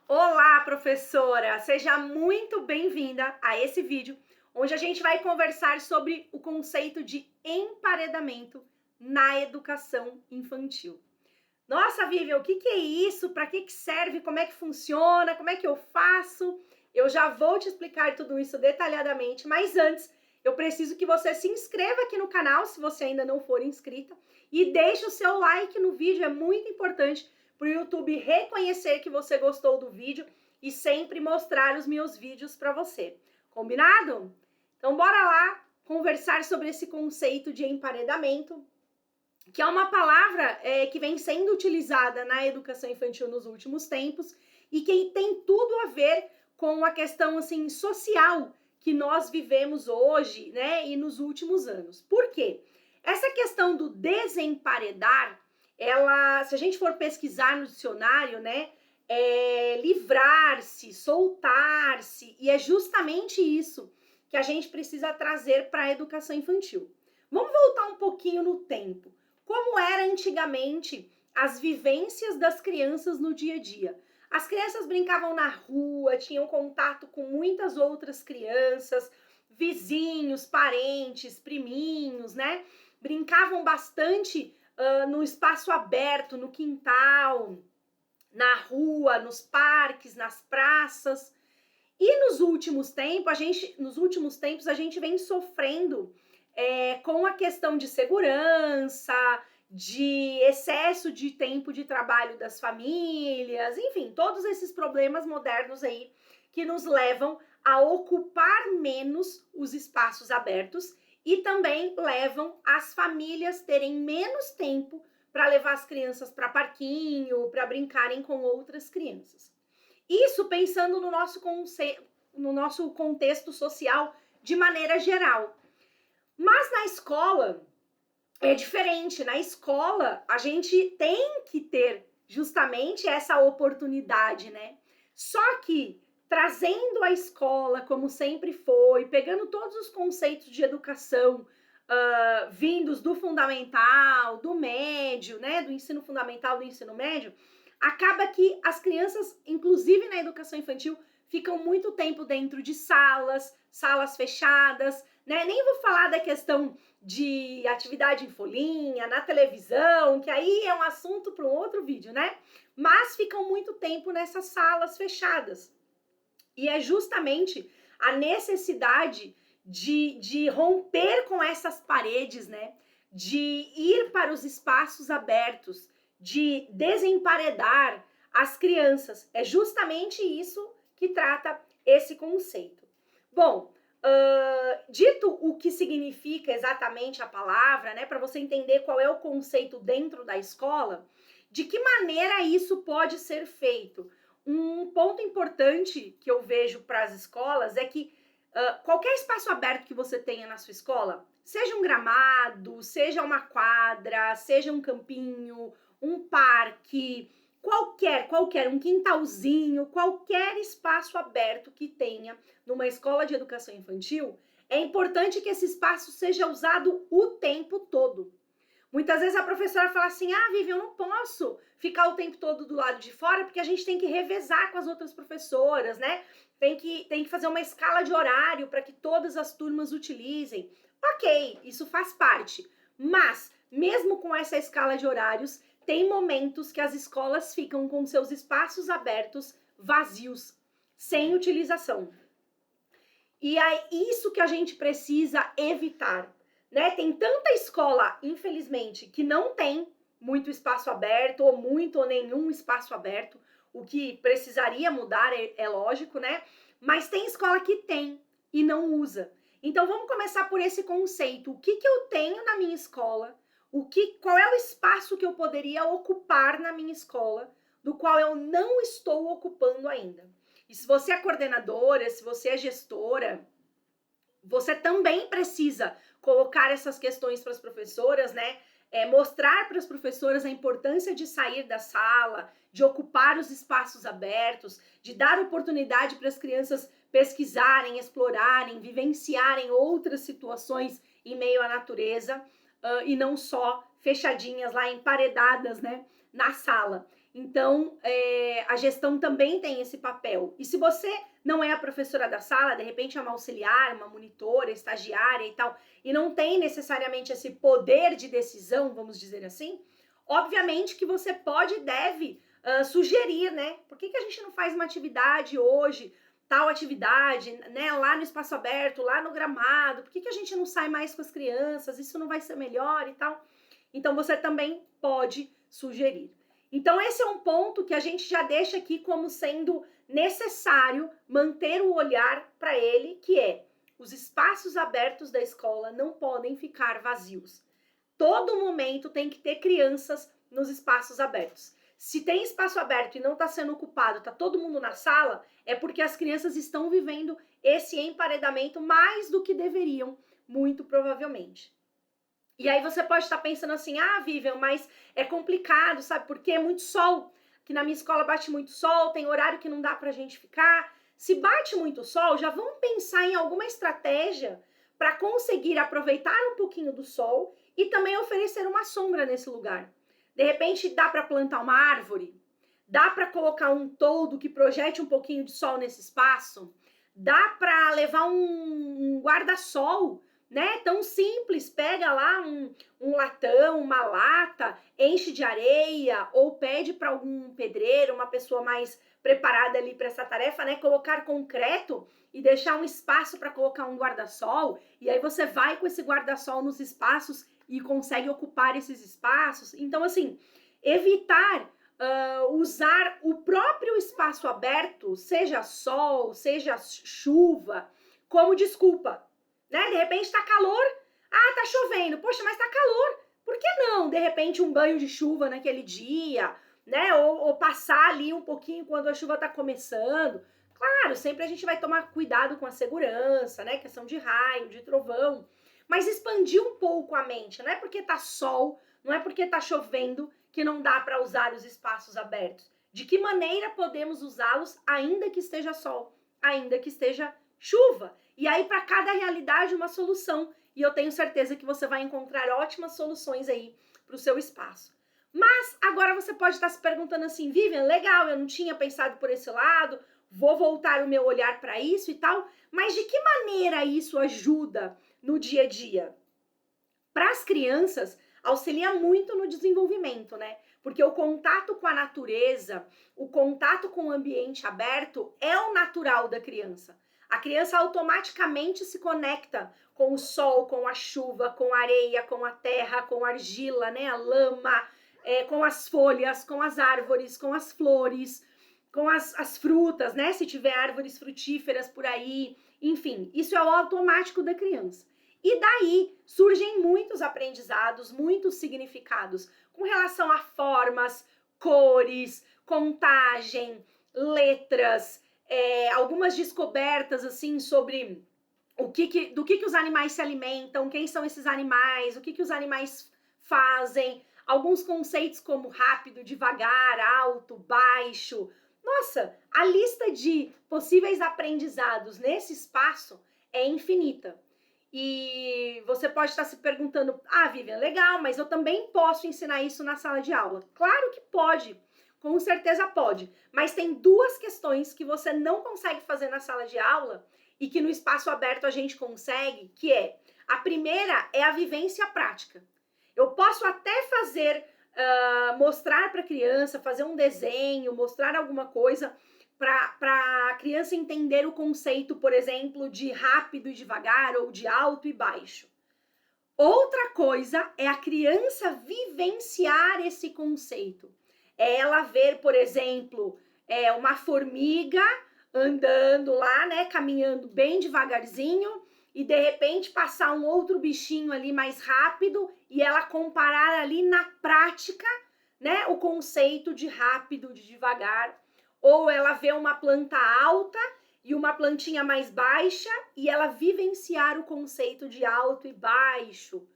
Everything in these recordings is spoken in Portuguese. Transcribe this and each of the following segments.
Olá, professora! Seja muito bem-vinda a esse vídeo, onde a gente vai conversar sobre o conceito de emparedamento na educação infantil. Nossa, Vivian, o que é isso? Para que serve? Como é que funciona? Como é que eu faço? Eu já vou te explicar tudo isso detalhadamente, mas antes eu preciso que você se inscreva aqui no canal, se você ainda não for inscrita, e deixe o seu like no vídeo, é muito importante para o YouTube reconhecer que você gostou do vídeo e sempre mostrar os meus vídeos para você. Combinado? Então bora lá conversar sobre esse conceito de emparedamento, que é uma palavra que vem sendo utilizada na educação infantil nos últimos tempos e que tem tudo a ver com a questão assim social que nós vivemos hoje, né, e nos últimos anos. Por quê? Essa questão do desemparedar, ela, se a gente for pesquisar no dicionário, né, é livrar-se, soltar-se, e é justamente isso que a gente precisa trazer para a educação infantil. Vamos voltar um pouquinho no tempo. Como era antigamente as vivências das crianças no dia a dia? As crianças brincavam na rua, tinham contato com muitas outras crianças, vizinhos, parentes, priminhos, né? Brincavam bastante no espaço aberto, no quintal, na rua, nos parques, nas praças. E nos últimos tempos a gente vem sofrendo com a questão de segurança, de excesso de tempo de trabalho das famílias, enfim, todos esses problemas modernos aí que nos levam a ocupar menos os espaços abertos e também levam as famílias terem menos tempo para levar as crianças para parquinho, para brincarem com outras crianças. Isso pensando no nosso contexto social de maneira geral. Mas na escola é diferente. Na escola a gente tem que ter justamente essa oportunidade, né? Só que trazendo a escola como sempre foi, pegando todos os conceitos de educação vindos do fundamental, do médio, né? Do ensino fundamental, do ensino médio, acaba que as crianças, inclusive na educação infantil, ficam muito tempo dentro de salas fechadas, né? Nem vou falar da questão de atividade em folhinha, na televisão, que aí é um assunto para um outro vídeo, né? Mas ficam muito tempo nessas salas fechadas. E é justamente a necessidade de romper com essas paredes, né? De ir para os espaços abertos, de desemparedar as crianças. É justamente isso que trata esse conceito. Bom, dito o que significa exatamente a palavra, né, para você entender qual é o conceito dentro da escola, de que maneira isso pode ser feito? Um ponto importante que eu vejo para as escolas é que qualquer espaço aberto que você tenha na sua escola, seja um gramado, seja uma quadra, seja um campinho, um parque, um quintalzinho, qualquer espaço aberto que tenha numa escola de educação infantil, é importante que esse espaço seja usado o tempo todo. Muitas vezes a professora fala assim, Vivi, eu não posso ficar o tempo todo do lado de fora, porque a gente tem que revezar com as outras professoras, né? Tem que fazer uma escala de horário para que todas as turmas utilizem. Ok, isso faz parte. Mas, mesmo com essa escala de horários, tem momentos que as escolas ficam com seus espaços abertos vazios, sem utilização. E é isso que a gente precisa evitar, né? Tem tanta escola, infelizmente, que não tem muito espaço aberto, ou muito ou nenhum espaço aberto, o que precisaria mudar, é lógico, né? Mas tem escola que tem e não usa. Então vamos começar por esse conceito. O que eu tenho na minha escola? Qual é o espaço que eu poderia ocupar na minha escola, do qual eu não estou ocupando ainda? E se você é coordenadora, se você é gestora, você também precisa colocar essas questões para as professoras, né? Mostrar para as professoras a importância de sair da sala, de ocupar os espaços abertos, de dar oportunidade para as crianças pesquisarem, explorarem, vivenciarem outras situações em meio à natureza e não só fechadinhas lá, emparedadas, né, na sala. Então, a gestão também tem esse papel. E se você não é a professora da sala, de repente é uma auxiliar, uma monitora, estagiária e tal, e não tem necessariamente esse poder de decisão, vamos dizer assim, obviamente que você pode e deve sugerir, né? Por que a gente não faz uma atividade hoje, tal atividade, né? Lá no espaço aberto, lá no gramado, por que a gente não sai mais com as crianças? Isso não vai ser melhor e tal? Então, você também pode sugerir. Então, esse é um ponto que a gente já deixa aqui como sendo necessário manter o olhar para ele, que é: os espaços abertos da escola não podem ficar vazios. Todo momento tem que ter crianças nos espaços abertos. Se tem espaço aberto e não está sendo ocupado, está todo mundo na sala, é porque as crianças estão vivendo esse emparedamento mais do que deveriam, muito provavelmente. E aí você pode estar pensando assim: ah, Vivian, mas é complicado, sabe? Porque é muito sol. Que na minha escola bate muito sol, tem horário que não dá pra gente ficar. Se bate muito sol, já vamos pensar em alguma estratégia para conseguir aproveitar um pouquinho do sol e também oferecer uma sombra nesse lugar. De repente, dá para plantar uma árvore? Dá para colocar um toldo que projete um pouquinho de sol nesse espaço? Dá para levar um guarda-sol, né? Tão simples, pega lá um latão, uma lata, enche de areia ou pede para algum pedreiro, uma pessoa mais preparada ali para essa tarefa, né? Colocar concreto e deixar um espaço para colocar um guarda-sol, e aí você vai com esse guarda-sol nos espaços e consegue ocupar esses espaços. Então, assim, evitar usar o próprio espaço aberto, seja sol, seja chuva, como desculpa, né? De repente tá calor, ah, tá chovendo, poxa, mas tá calor, por que não, de repente, um banho de chuva naquele dia, né? Ou passar ali um pouquinho quando a chuva tá começando. Claro, sempre a gente vai tomar cuidado com a segurança, né? Questão de raio, de trovão, mas expandir um pouco a mente, não é porque tá sol, não é porque tá chovendo que não dá para usar os espaços abertos. De que maneira podemos usá-los ainda que esteja sol, ainda que esteja chuva? E aí, para cada realidade, uma solução. E eu tenho certeza que você vai encontrar ótimas soluções aí para o seu espaço. Mas agora você pode estar se perguntando assim: Vivian, legal, eu não tinha pensado por esse lado, vou voltar o meu olhar para isso e tal, mas de que maneira isso ajuda no dia a dia? Para as crianças, auxilia muito no desenvolvimento, né? Porque o contato com a natureza, o contato com o ambiente aberto é o natural da criança. A criança automaticamente se conecta com o sol, com a chuva, com a areia, com a terra, com a argila, né? A lama, com as folhas, com as árvores, com as flores, com as frutas, né? Se tiver árvores frutíferas por aí. Enfim, isso é o automático da criança. E daí surgem muitos aprendizados, muitos significados com relação a formas, cores, contagem, letras, algumas descobertas assim sobre do que os animais se alimentam, quem são esses animais, o que os animais fazem, alguns conceitos como rápido, devagar, alto, baixo. Nossa, a lista de possíveis aprendizados nesse espaço é infinita. E você pode estar se perguntando: ah, Vivian, legal, mas eu também posso ensinar isso na sala de aula. Claro que pode, com certeza pode. Mas tem duas questões que você não consegue fazer na sala de aula e que no espaço aberto a gente consegue, que é: a primeira é a vivência prática. Eu posso até fazer, mostrar para a criança, fazer um desenho, mostrar alguma coisa para a criança entender o conceito, por exemplo, de rápido e devagar ou de alto e baixo. Outra coisa é a criança vivenciar esse conceito. É ela ver, por exemplo, uma formiga andando lá, né, caminhando bem devagarzinho, e de repente passar um outro bichinho ali mais rápido e ela comparar ali na prática, né, o conceito de rápido, de devagar. Ou ela vê uma planta alta e uma plantinha mais baixa e ela vivenciar o conceito de alto e baixo,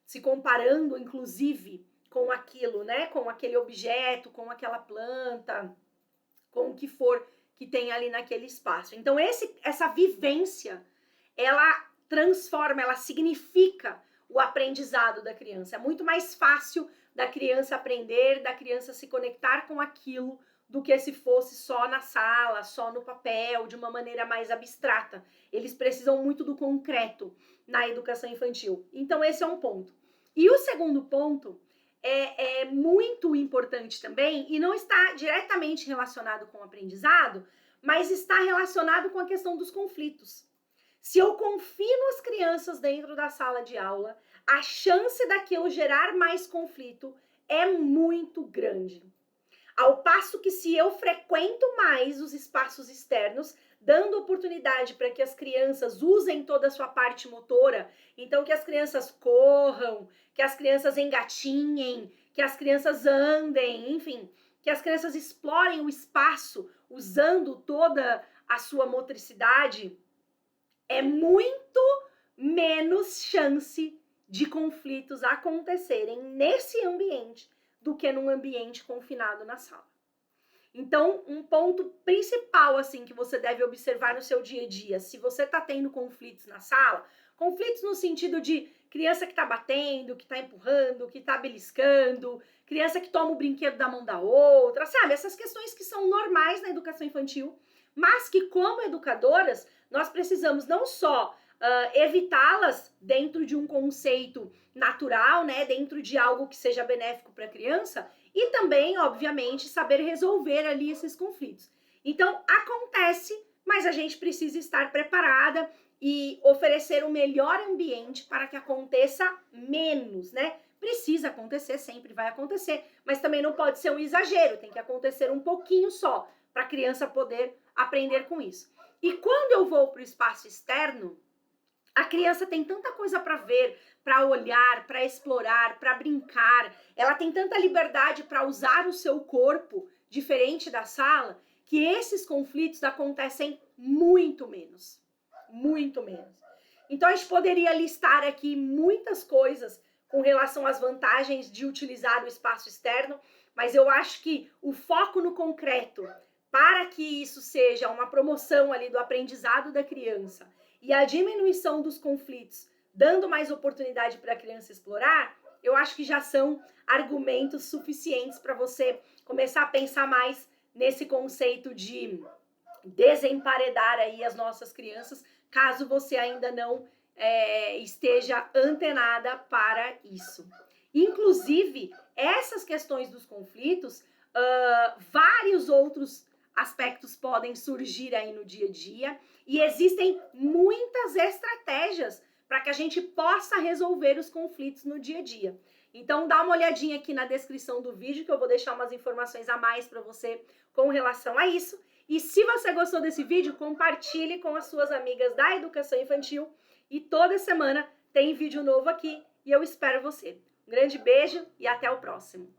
se comparando, inclusive, com aquilo, né? Com aquele objeto, com aquela planta, com o que for que tem ali naquele espaço. Então, essa vivência, ela transforma, ela significa o aprendizado da criança. É muito mais fácil da criança aprender, da criança se conectar com aquilo, do que se fosse só na sala, só no papel, de uma maneira mais abstrata. Eles precisam muito do concreto na educação infantil. Então, esse é um ponto. E o segundo ponto é muito importante também, e não está diretamente relacionado com o aprendizado, mas está relacionado com a questão dos conflitos. Se eu confino as crianças dentro da sala de aula, a chance daquilo gerar mais conflito é muito grande. Ao passo que se eu frequento mais os espaços externos, dando oportunidade para que as crianças usem toda a sua parte motora, então que as crianças corram, que as crianças engatinhem, que as crianças andem, enfim, que as crianças explorem o espaço usando toda a sua motricidade, é muito menos chance de conflitos acontecerem nesse ambiente do que num ambiente confinado na sala. Então, um ponto principal, assim, que você deve observar no seu dia a dia, se você está tendo conflitos na sala, conflitos no sentido de criança que está batendo, que está empurrando, que está beliscando, criança que toma o brinquedo da mão da outra, sabe? Essas questões que são normais na educação infantil, mas que, como educadoras, nós precisamos não só evitá-las dentro de um conceito natural, né, dentro de algo que seja benéfico para a criança, e também, obviamente, saber resolver ali esses conflitos. Então, acontece, mas a gente precisa estar preparada e oferecer o melhor ambiente para que aconteça menos, né? Precisa acontecer, sempre vai acontecer, mas também não pode ser um exagero, tem que acontecer um pouquinho só, para a criança poder aprender com isso. E quando eu vou para o espaço externo, a criança tem tanta coisa para ver, para olhar, para explorar, para brincar. Ela tem tanta liberdade para usar o seu corpo, diferente da sala, que esses conflitos acontecem muito menos. Muito menos. Então, a gente poderia listar aqui muitas coisas com relação às vantagens de utilizar o espaço externo, mas eu acho que o foco no concreto, para que isso seja uma promoção ali do aprendizado da criança, e a diminuição dos conflitos, dando mais oportunidade para a criança explorar, eu acho que já são argumentos suficientes para você começar a pensar mais nesse conceito de desemparedar aí as nossas crianças, caso você ainda não esteja antenada para isso. Inclusive, essas questões dos conflitos, vários outros aspectos podem surgir aí no dia a dia, e existem muitas estratégias para que a gente possa resolver os conflitos no dia a dia. Então, dá uma olhadinha aqui na descrição do vídeo, que eu vou deixar umas informações a mais para você com relação a isso. E se você gostou desse vídeo, compartilhe com as suas amigas da educação infantil. E toda semana tem vídeo novo aqui e eu espero você. Um grande beijo e até o próximo.